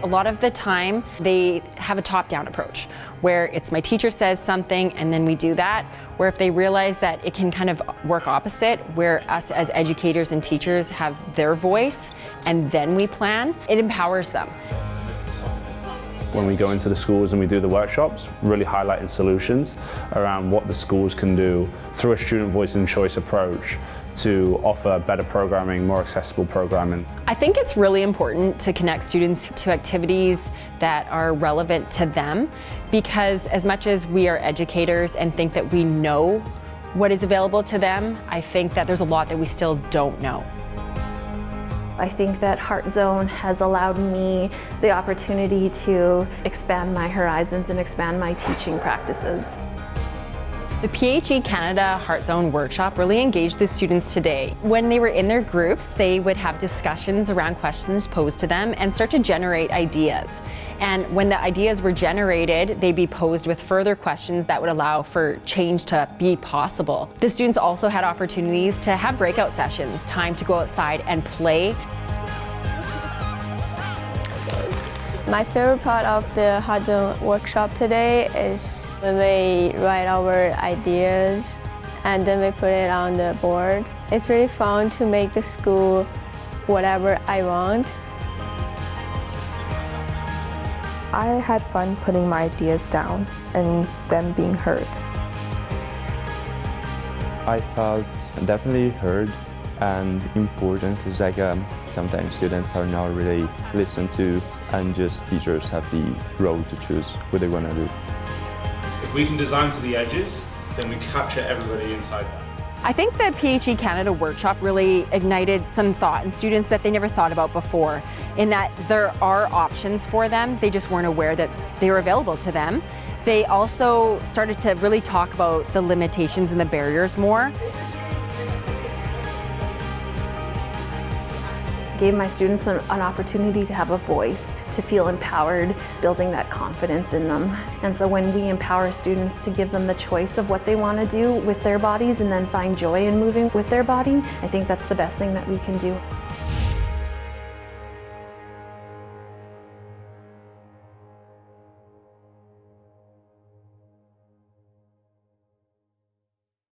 A lot of the time, they have a top-down approach, where it's my teacher says something and then we do that, where if they realize that it can kind of work opposite, where us as educators and teachers have their voice and then we plan, it empowers them. When we go into the schools and we do the workshops, really highlighting solutions around what the schools can do through a student voice and choice approach to offer better programming, more accessible programming. I think it's really important to connect students to activities that are relevant to them, because as much as we are educators and think that we know what is available to them, I think that there's a lot that we still don't know. I think that Heart Zone has allowed me the opportunity to expand my horizons and expand my teaching practices. The PHE Canada Heart Zone workshop really engaged the students today. When they were in their groups, they would have discussions around questions posed to them and start to generate ideas. And when the ideas were generated, they'd be posed with further questions that would allow for change to be possible. The students also had opportunities to have breakout sessions, time to go outside and play. My favorite part of the Heart Zone workshop today is when they write our ideas and then we put it on the board. It's really fun to make the school whatever I want. I had fun putting my ideas down and them being heard. I felt definitely heard and important because sometimes students are not really listened to and just teachers have the role to choose what they want to do. If we can design to the edges, then we capture everybody inside that. I think the PHE Canada workshop really ignited some thought in students that they never thought about before, in that there are options for them, they just weren't aware that they were available to them. They also started to really talk about the limitations and the barriers more. Gave my students an opportunity to have a voice, to feel empowered, building that confidence in them. And so when we empower students to give them the choice of what they want to do with their bodies and then find joy in moving with their body, I think that's the best thing that we can do.